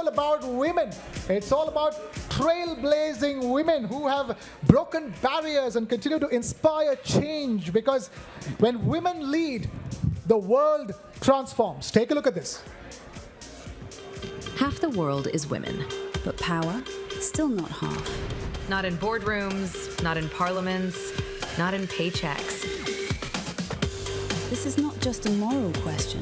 about women. It's all about trailblazing women who have broken barriers and continue to inspire change, because when women lead, the world transforms. Take a look at this. Half the world is women, but power, still not half. Not in boardrooms, not in parliaments, not in paychecks. This is not just a moral question.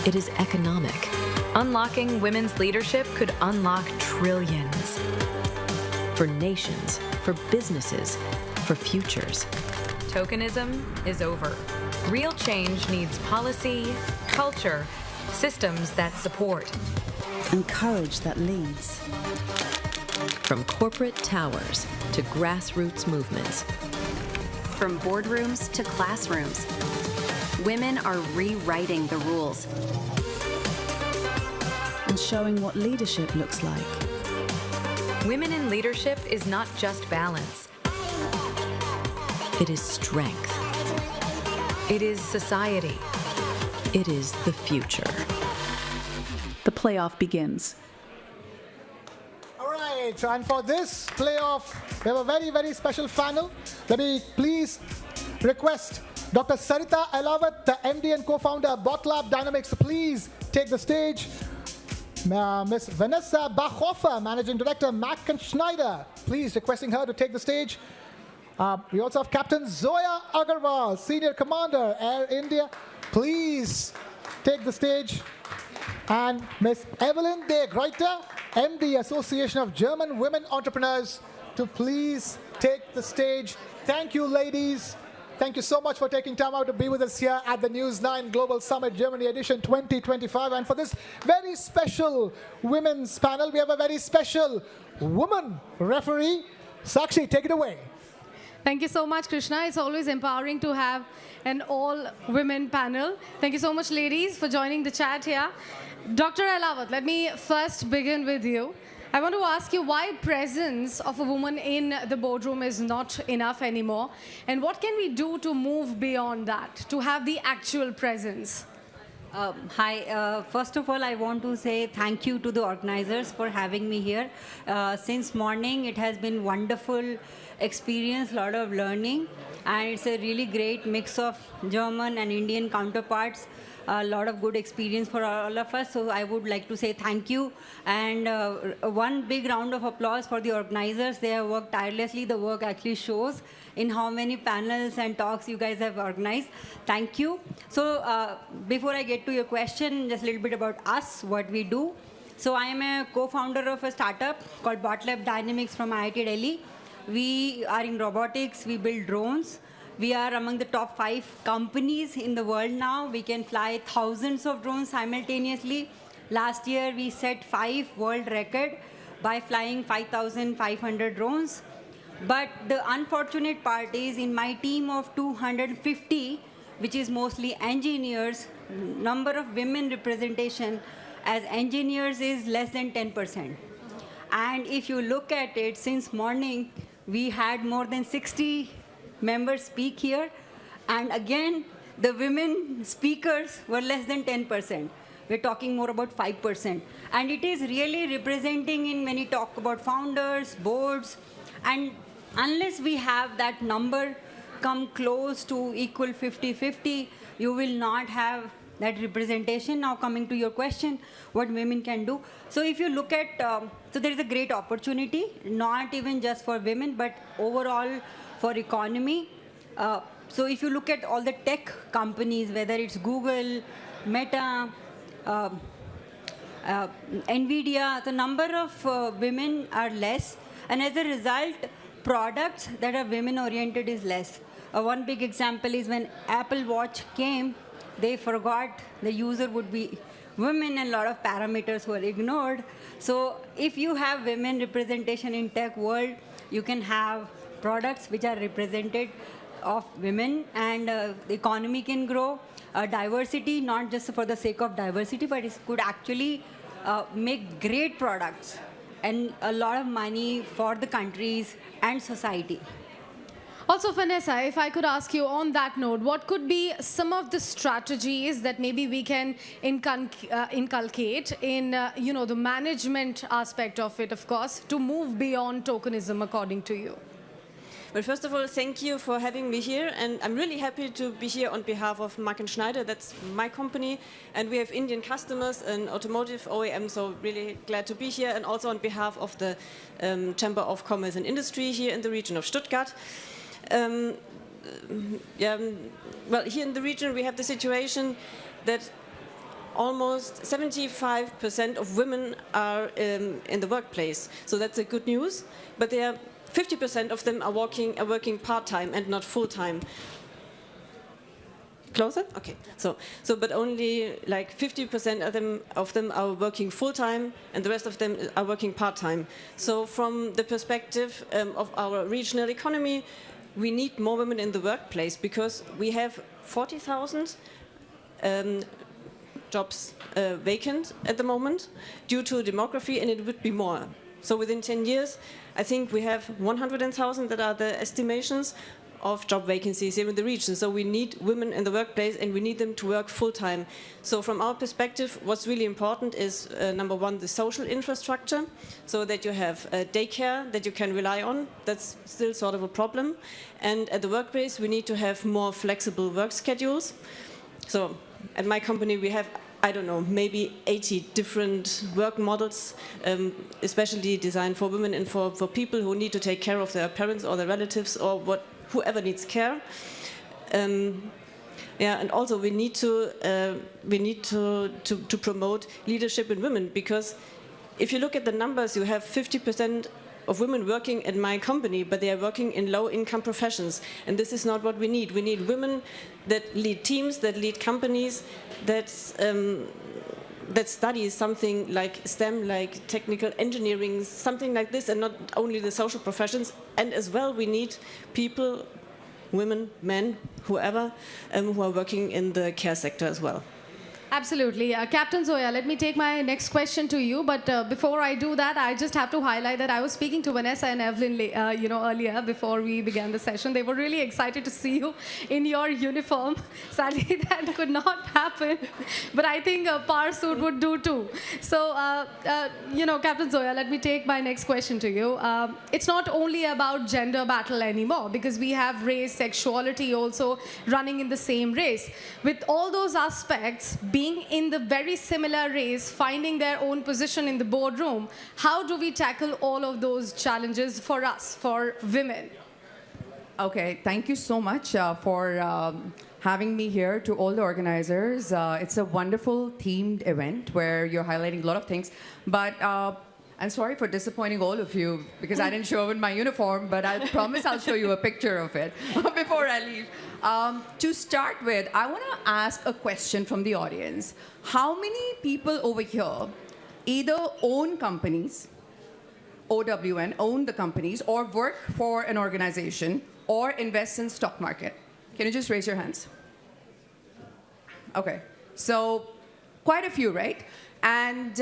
It is economic. Unlocking women's leadership could unlock trillions. For nations, for businesses, for futures. Tokenism is over. Real change needs policy, culture, systems that support. And courage that leads. From corporate towers to grassroots movements. From boardrooms to classrooms, women are rewriting the rules. And showing what leadership looks like. Women in leadership is not just balance. It is strength. It is society. It is the future. The playoff begins. All right, and for this playoff, we have a very, very special panel. Let me please request Dr. Sarita Elawat, the MD and co-founder of Botlab Dynamics, to please take the stage. Ms. Vanessa Bachhofer, Managing Director, Mack & Schneider, please requesting her to take the stage. We also have Captain Zoya Agarwal, Senior Commander, Air India. Please take the stage. And Ms. Evelyn de Gruyter, MD, Association of German Women Entrepreneurs, to please take the stage. Thank you, ladies. Thank you so much for taking time out to be with us here at the News9 Global Summit Germany edition 2025. And for this very special women's panel, we have a very special woman referee. Sakshi, take it away. Thank you so much, Krishna. It's always empowering to have an all-women panel. Thank you so much, ladies, for joining the chat here. Dr. Elawat, let me first begin with you. I want to ask you why presence of a woman in the boardroom is not enough anymore, and what can we do to move beyond that, to have the actual presence? Hi, first of all, I want to say thank you to the organizers for having me here. Since morning, it has been wonderful experience, lot of learning, and it's a really great mix of German and Indian counterparts. A lot of good experience for all of us, so I would like to say thank you. And one big round of applause for the organizers. They have worked tirelessly. The work actually shows in how many panels and talks you guys have organized. Thank you. So before I get to your question, just a little bit about us, what we do. So I am a co-founder of a startup called Botlab Dynamics from IIT Delhi. We are in robotics. We build drones. We are among the top 5 companies in the world now. We can fly thousands of drones simultaneously. Last year, we set 5 world record by flying 5,500 drones. But the unfortunate part is in my team of 250, which is mostly engineers, number of women representation as engineers is less than 10%. And if you look at it, since morning, we had more than 60 members speak here, and again, the women speakers were less than 10%. We're talking more about 5%. And it is really representing in when you talk about founders, boards, and unless we have that number come close to equal 50-50, you will not have that representation. Now coming to your question, what women can do. So if you look at, so there is a great opportunity, not even just for women, but overall for economy. So if you look at all the tech companies, whether it's Google, Meta, NVIDIA, the number of women are less. And as a result, products that are women-oriented is less. One big example is when Apple Watch came, they forgot the user would be women, and a lot of parameters were ignored. So if you have women representation in tech world, you can have products which are represented of women, and the economy can grow. Diversity, not just for the sake of diversity, but it could actually make great products and a lot of money for the countries and society. Also, Vanessa, if I could ask you on that note, what could be some of the strategies that maybe we can inculcate in, the management aspect of it, of course, to move beyond tokenism, according to you? Well, first of all, thank you for having me here, and I'm really happy to be here on behalf of Mark & Schneider. That's my company, and we have Indian customers and automotive OEM, so really glad to be here, and also on behalf of the Chamber of Commerce and Industry here in the region of Stuttgart. Well, here in the region we have the situation that almost 75% of women are in the workplace, so that's a good news, but they are 50% of them are working part-time and not full-time. Closer? Okay. So, but only like 50% of them are working full-time, and the rest of them are working part-time. So, from the perspective of our regional economy, we need more women in the workplace because we have 40,000 jobs vacant at the moment due to demography, and it would be more. So within 10 years, I think we have 100,000 that are the estimations of job vacancies here in the region. So we need women in the workplace, and we need them to work full-time. So from our perspective, what's really important is, number one, the social infrastructure, so that you have daycare that you can rely on. That's still sort of a problem. And at the workplace, we need to have more flexible work schedules. So at my company, we have, I don't know, maybe 80 different work models, especially designed for women and for people who need to take care of their parents or their relatives or whoever needs care. And also we need to promote leadership in women, because if you look at the numbers, you have 50% of women working in my company, but they are working in low-income professions, and this is not what we need. We need women that lead teams, that lead companies, that study something like STEM, like technical engineering, something like this, and not only the social professions. And as well, we need people, women, men, whoever, who are working in the care sector as well. Absolutely. Captain Zoya, let me take my next question to you. But before I do that, I just have to highlight that I was speaking to Vanessa and Evelyn earlier before we began the session. They were really excited to see you in your uniform. Sadly, that could not happen. But I think a power suit would do too. So, Captain Zoya, let me take my next question to you. It's not only about gender battle anymore, because we have race, sexuality also running in the same race. With all those aspects being in the very similar race, finding their own position in the boardroom, how do we tackle all of those challenges for us, for women? Okay, thank you so much for having me here, to all the organizers. It's a wonderful themed event where you're highlighting a lot of things, but I'm sorry for disappointing all of you because I didn't show up in my uniform, but I promise I'll show you a picture of it before I leave. To start with, I want to ask a question from the audience. How many people over here either own companies, OWN, own the companies, or work for an organization, or invest in stock market? Can you just raise your hands? Okay, so quite a few, right? And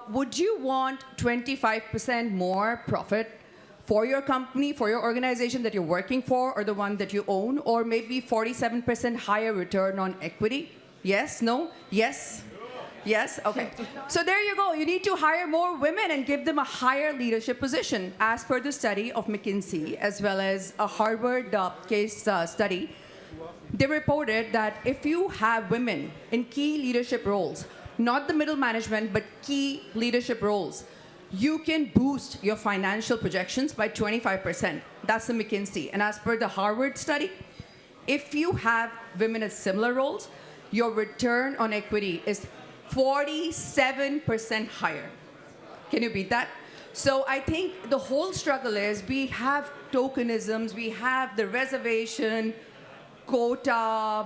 would you want 25% more profit for your company, for your organization that you're working for, or the one that you own, or maybe 47% higher return on equity? Yes? No? Yes? Yes? Okay. So there you go. You need to hire more women and give them a higher leadership position, as per the study of McKinsey, as well as a Harvard case study. They reported that if you have women in key leadership roles, not the middle management, but key leadership roles, you can boost your financial projections by 25%. That's the McKinsey. And as per the Harvard study, if you have women in similar roles, your return on equity is 47% higher. Can you beat that? So I think the whole struggle is we have tokenisms, we have the reservation, quota,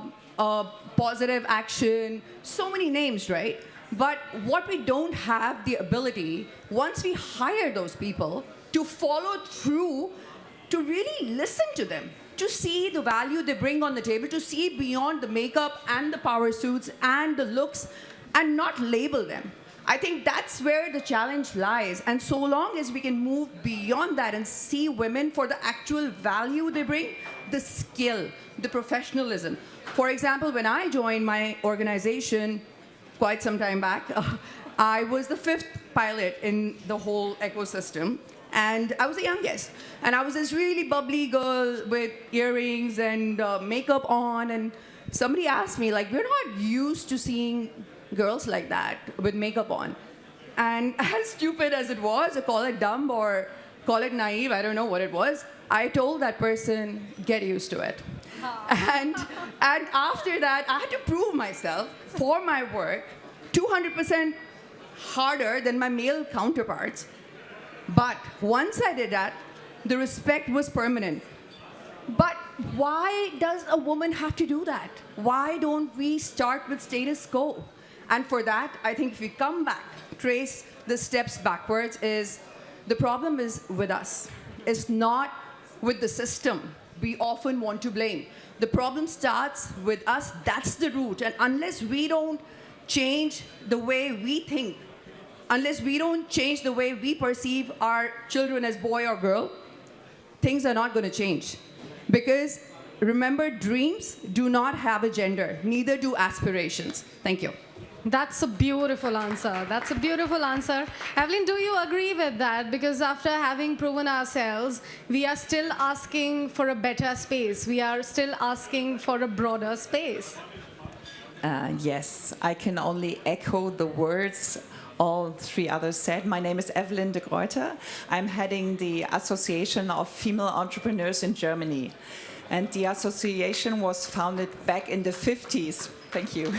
positive action, so many names, right? But what we don't have the ability, once we hire those people, to follow through, to really listen to them, to see the value they bring on the table, to see beyond the makeup and the power suits and the looks, and not label them. I think that's where the challenge lies. And so long as we can move beyond that and see women for the actual value they bring, the skill, the professionalism. For example, when I joined my organization quite some time back, I was the 5th pilot in the whole ecosystem. And I was the youngest. And I was this really bubbly girl with earrings and makeup on. And somebody asked me, like, we're not used to seeing girls like that with makeup on. And as stupid as it was, or call it dumb or call it naive, I don't know what it was, I told that person, get used to it. And after that, I had to prove myself for my work 200% harder than my male counterparts. But once I did that, the respect was permanent. But why does a woman have to do that? Why don't we start with status quo? And for that, I think if we come back, trace the steps backwards, is the problem is with us. It's not with the system. We often want to blame. The problem starts with us. That's the root. And unless we don't change the way we think, unless we don't change the way we perceive our children as boy or girl, things are not going to change. Because remember, dreams do not have a gender, neither do aspirations. Thank you. That's a beautiful answer. That's a beautiful answer. Evelyn, do you agree with that? Because after having proven ourselves, we are still asking for a better space. We are still asking for a broader space. Yes, I can only echo the words all three others said. My name is Evelyn de Gruyter. I'm heading the Association of Female Entrepreneurs in Germany. And the association was founded back in the 50s. Thank you.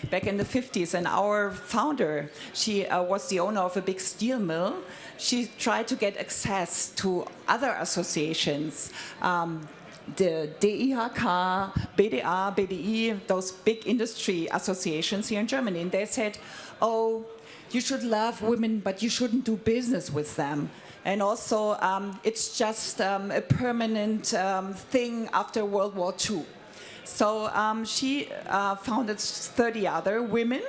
Back in the 50s. And our founder, she was the owner of a big steel mill. She tried to get access to other associations. The DIHK, BDA, BDI, those big industry associations here in Germany. And they said, oh, you should love women, but you shouldn't do business with them. And also, it's just a permanent thing after World War II. So she founded 30 other women,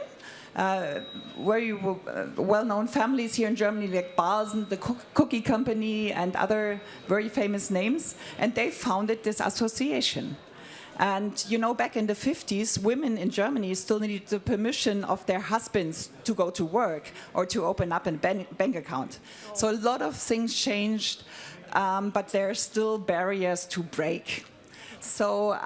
very well-known families here in Germany, like Balsen, the cookie company, and other very famous names. And they founded this association. And you know, back in the 50s, women in Germany still needed the permission of their husbands to go to work or to open up a bank account. So a lot of things changed, but there are still barriers to break. So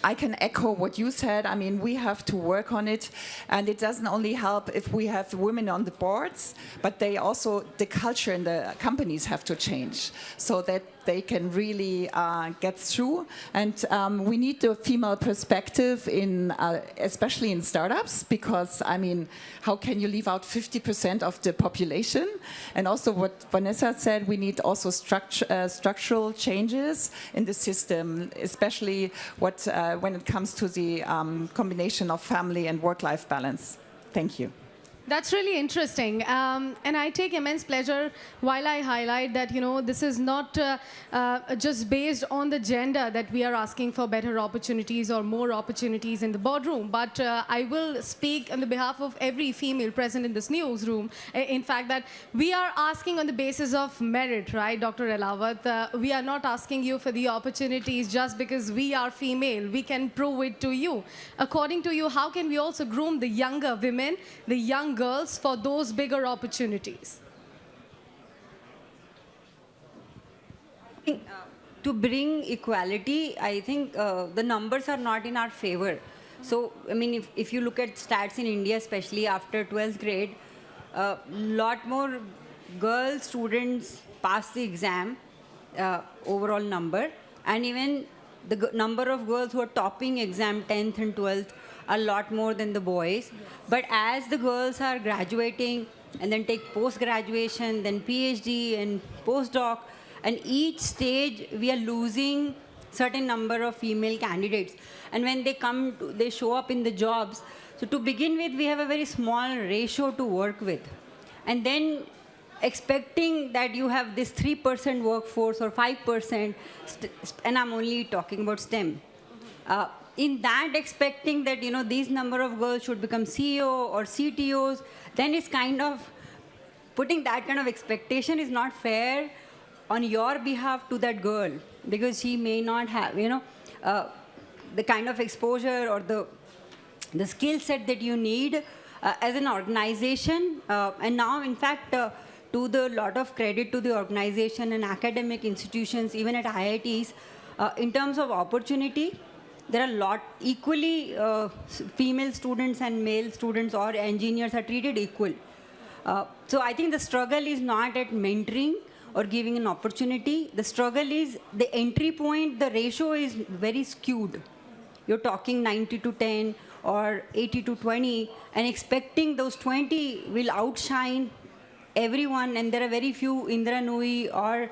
I can echo what you said. I mean, we have to work on it, and it doesn't only help if we have women on the boards, but they also, the culture in the companies have to change so that they can really get through. And we need the female perspective in, especially in startups, because I mean, how can you leave out 50% of the population? And also what Vanessa said, we need also structural changes in the system, especially what when it comes to the combination of family and work-life balance. Thank you. That's really interesting. And I take immense pleasure while I highlight that, you know, this is not just based on the gender that we are asking for better opportunities or more opportunities in the boardroom, but I will speak on the behalf of every female present in this newsroom. In fact, that we are asking on the basis of merit, right, Dr. Elawat? We are not asking you for the opportunities just because we are female. We can prove it to you. According to you, how can we also groom the younger women, the young girls for those bigger opportunities? To bring equality, I think the numbers are not in our favor. So, I mean, if you look at stats in India, especially after 12th grade, a lot more girl students pass the exam, overall number, and even the number of girls who are topping exam 10th and 12th a lot more than the boys. But as the girls are graduating and then take post-graduation, then PhD and postdoc, and each stage we are losing certain number of female candidates. And when they come, they show up in the jobs. So to begin with, we have a very small ratio to work with. And then expecting that you have this 3% workforce or 5%, and I'm only talking about STEM. in that expecting that, these number of girls should become CEO or CTOs, then it's kind of putting that kind of expectation is not fair on your behalf to that girl, because she may not have, the kind of exposure or the skill set that you need as an organization. And now, in fact, to the lot of credit to the organization and academic institutions, even at IITs, in terms of opportunity, there are a lot equally female students and male students or engineers are treated equal. So I think the struggle is not at mentoring or giving an opportunity. The struggle is the entry point, the ratio is very skewed. You're talking 90 to 10 or 80 to 20 and expecting those 20 will outshine everyone, and there are very few Indra Nui or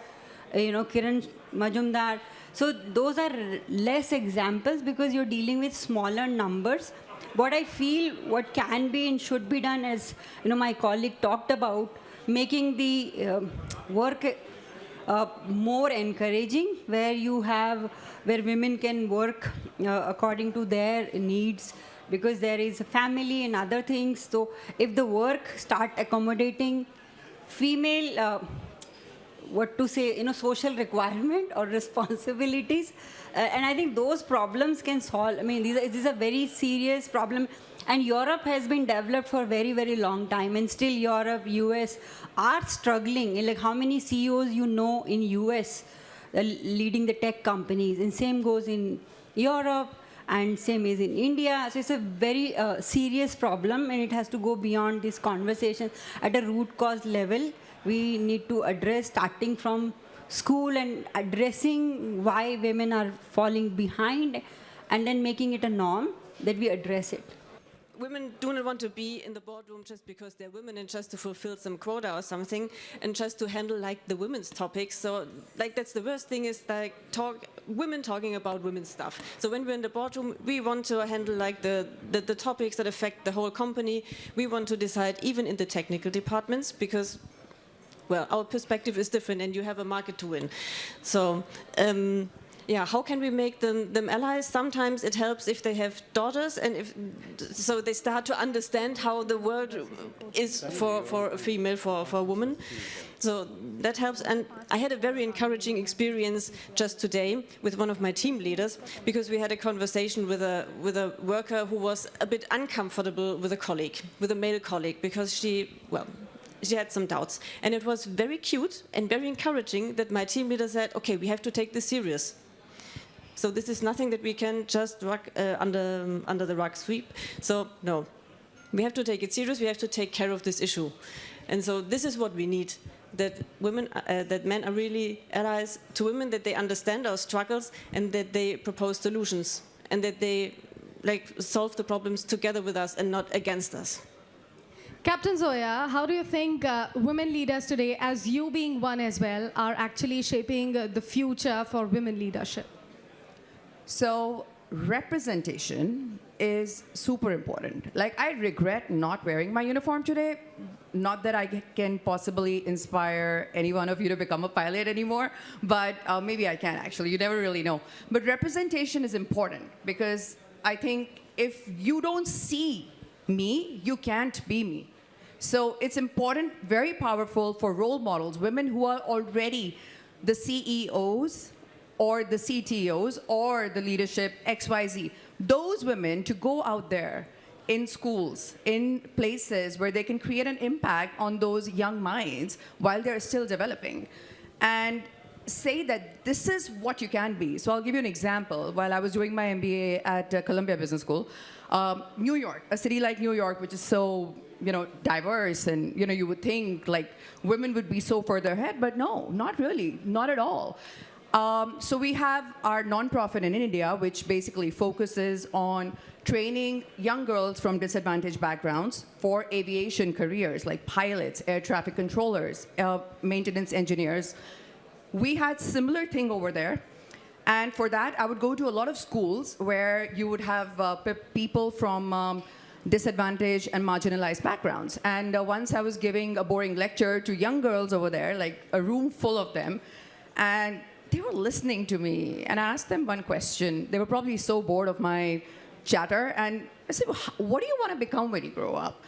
Kiran Majumdar. So those are less examples because you're dealing with smaller numbers. What I feel what can be and should be done, as my colleague talked about, making the work more encouraging, where women can work according to their needs, because there is a family and other things. So if the work start accommodating female social requirement or responsibilities, and I think those problems can solve. I mean, this is a very serious problem, and Europe has been developed for a very, very long time, and still Europe, US are struggling. Like how many CEOs in US leading the tech companies, and same goes in Europe, and same is in India. So it's a very serious problem, and it has to go beyond this conversation at a root cause level. We need to address, starting from school and addressing why women are falling behind, and then making it a norm that we address it. Women do not want to be in the boardroom just because they're women and just to fulfill some quota or something and just to handle the women's topics. So that's the worst thing, is women talking about women's stuff. So when we're in the boardroom, we want to handle the topics that affect the whole company. We want to decide even in the technical departments, because our perspective is different and you have a market to win. So how can we make them allies? Sometimes it helps if they have daughters, and so they start to understand how the world is for a female, for a woman. So that helps. And I had a very encouraging experience just today with one of my team leaders, because we had a conversation with a worker who was a bit uncomfortable with a male colleague, because she had some doubts. And it was very cute and very encouraging that my team leader said, okay, we have to take this serious. So this is nothing that we can just under the rug sweep. So no, we have to take it serious. We have to take care of this issue. And so this is what we need, that men are really allies to women, that they understand our struggles, and that they propose solutions, and that they solve the problems together with us and not against us. Captain Zoya, how do you think women leaders today, as you being one as well, are actually shaping the future for women leadership? So representation is super important. I regret not wearing my uniform today. Not that I can possibly inspire any one of you to become a pilot anymore, but maybe I can actually. You never really know. But representation is important, because I think if you don't see me, you can't be me. So it's important, very powerful for role models, women who are already the CEOs or the CTOs or the leadership XYZ. Those women to go out there in schools, in places where they can create an impact on those young minds while they're still developing, and say that this is what you can be. So I'll give you an example. While I was doing my MBA at Columbia Business School, New York, a city like New York, which is so diverse, and you would think women would be so further ahead, but no, not really, not at all. So we have our nonprofit in India, which basically focuses on training young girls from disadvantaged backgrounds for aviation careers, like pilots, air traffic controllers, maintenance engineers. We had similar thing over there. And for that, I would go to a lot of schools where you would have people from disadvantaged and marginalized backgrounds. And once I was giving a boring lecture to young girls over there, like a room full of them, and they were listening to me, and I asked them one question. They were probably so bored of my chatter, and I said, what do you want to become when you grow up?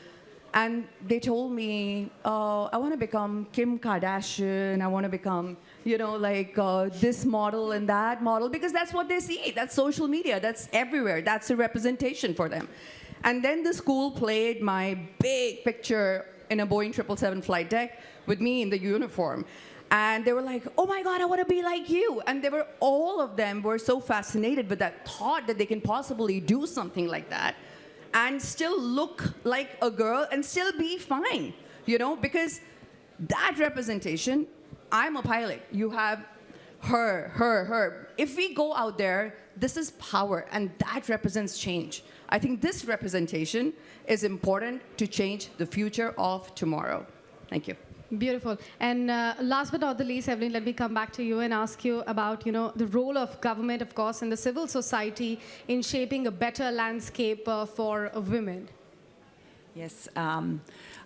And they told me, I want to become Kim Kardashian. I want to become, this model and that model, because that's what they see. That's social media. That's everywhere. That's a representation for them. And then the school played my big picture in a Boeing 777 flight deck with me in the uniform. And they were like, oh my God, I want to be like you. And all of them were so fascinated with that thought that they can possibly do something like that and still look like a girl and still be fine, because that representation, I'm a pilot. You have her. If we go out there, this is power, and that represents change. I think this representation is important to change the future of tomorrow. Thank you. Beautiful. And last but not the least, Evelyn, let me come back to you and ask you about, the role of government, of course, and the civil society in shaping a better landscape for women. Yes,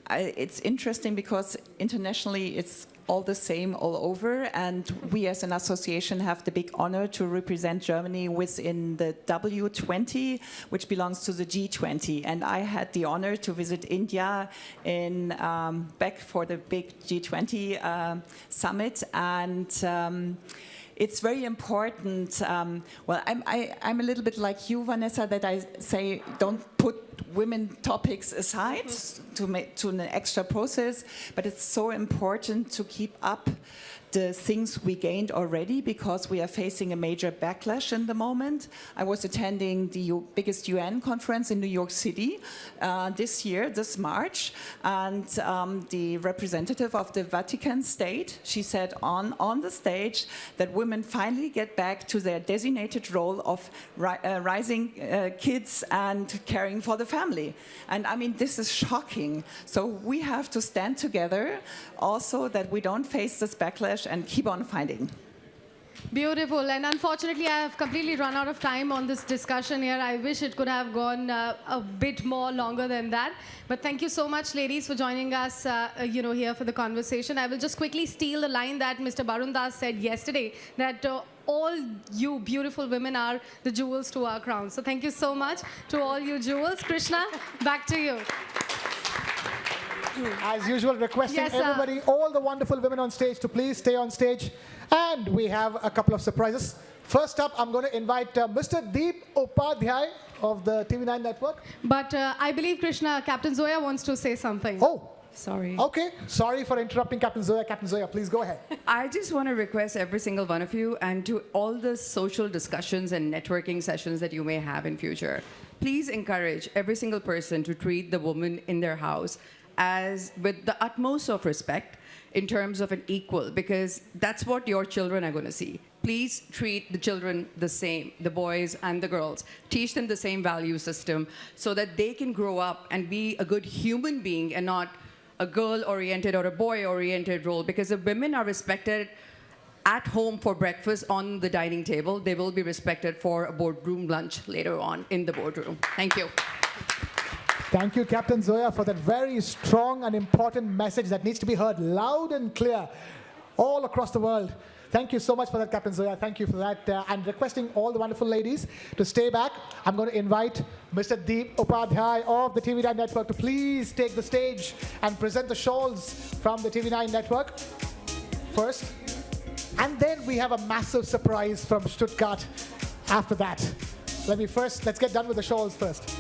it's interesting because internationally it's all the same all over, and we as an association have the big honor to represent Germany within the W20, which belongs to the G20. And I had the honor to visit India back for the big G20 summit, and it's very important. I'm a little bit like you, Vanessa, that I say don't put women topics aside to an extra process, but it's so important to keep up the things we gained already, because we are facing a major backlash in the moment. I was attending the biggest UN conference in New York City this March, and the representative of the Vatican State, she said on the stage that women finally get back to their designated role of raising kids and caring for the family. And I mean, this is shocking. So we have to stand together also, that we don't face this backlash and keep on fighting. Beautiful. And unfortunately, I have completely run out of time on this discussion here. I wish it could have gone a bit more longer than that. But thank you so much, ladies, for joining us here for the conversation. I will just quickly steal the line that Mr. Barun Das said yesterday, that all you beautiful women are the jewels to our crown. So thank you so much to all you jewels. Krishna, back to you. As usual, requesting everybody, all the wonderful women on stage, to please stay on stage. And we have a couple of surprises. First up, I'm going to invite Mr. Deep Upadhyay of the TV9 network. But I believe, Krishna, Captain Zoya wants to say something. Oh. Sorry. Okay. Sorry for interrupting Captain Zoya. Captain Zoya, please go ahead. I just want to request every single one of you, and to all the social discussions and networking sessions that you may have in future, please encourage every single person to treat the woman in their house with the utmost of respect, in terms of an equal, because that's what your children are going to see. Please treat the children the same, the boys and the girls. Teach them the same value system so that they can grow up and be a good human being and not a girl-oriented or a boy-oriented role. Because if women are respected at home for breakfast on the dining table, they will be respected for a boardroom lunch later on in the boardroom. Thank you. Thank you, Captain Zoya, for that very strong and important message that needs to be heard loud and clear all across the world. Thank you so much for that, Captain Zoya. Thank you for that. And requesting all the wonderful ladies to stay back. I'm going to invite Mr. Deep Upadhyay of the TV9 network to please take the stage and present the shawls from the TV9 network first. And then we have a massive surprise from Stuttgart after that. Let's get done with the shawls first.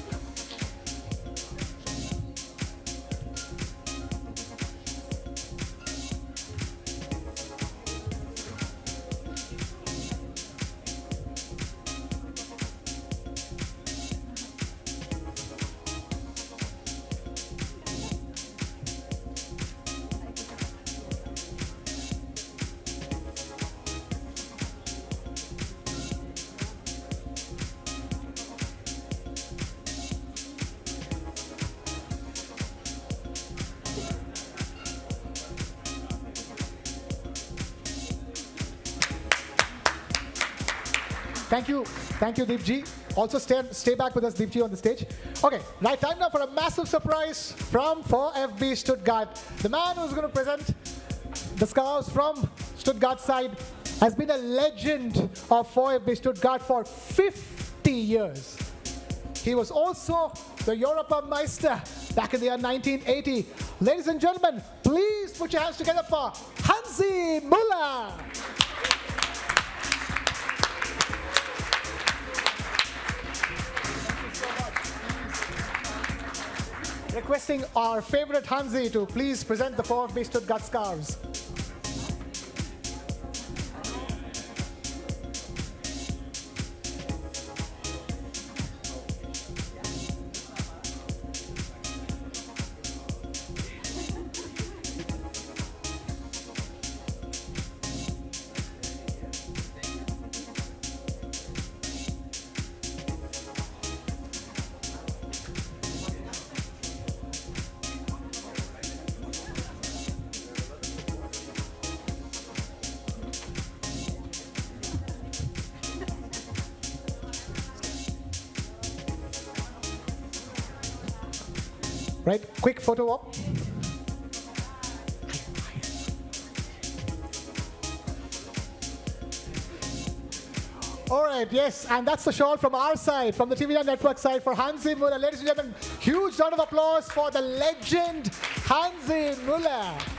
Thank you, Deepji. Also, stay back with us, Deepji, on the stage. Okay, right time now for a massive surprise from 4FB Stuttgart. The man who's going to present the scarves from Stuttgart side has been a legend of VfB Stuttgart for 50 years. He was also the Europameister back in the year 1980. Ladies and gentlemen, please put your hands together for Hansi Müller. Requesting our favorite Hansi to please present the VfB Stuttgart scarves. Right, quick photo op. All right, yes, and that's the shawl from our side, from the TV9 network side for Hansi Müller. Ladies and gentlemen, huge round of applause for the legend Hansi Müller.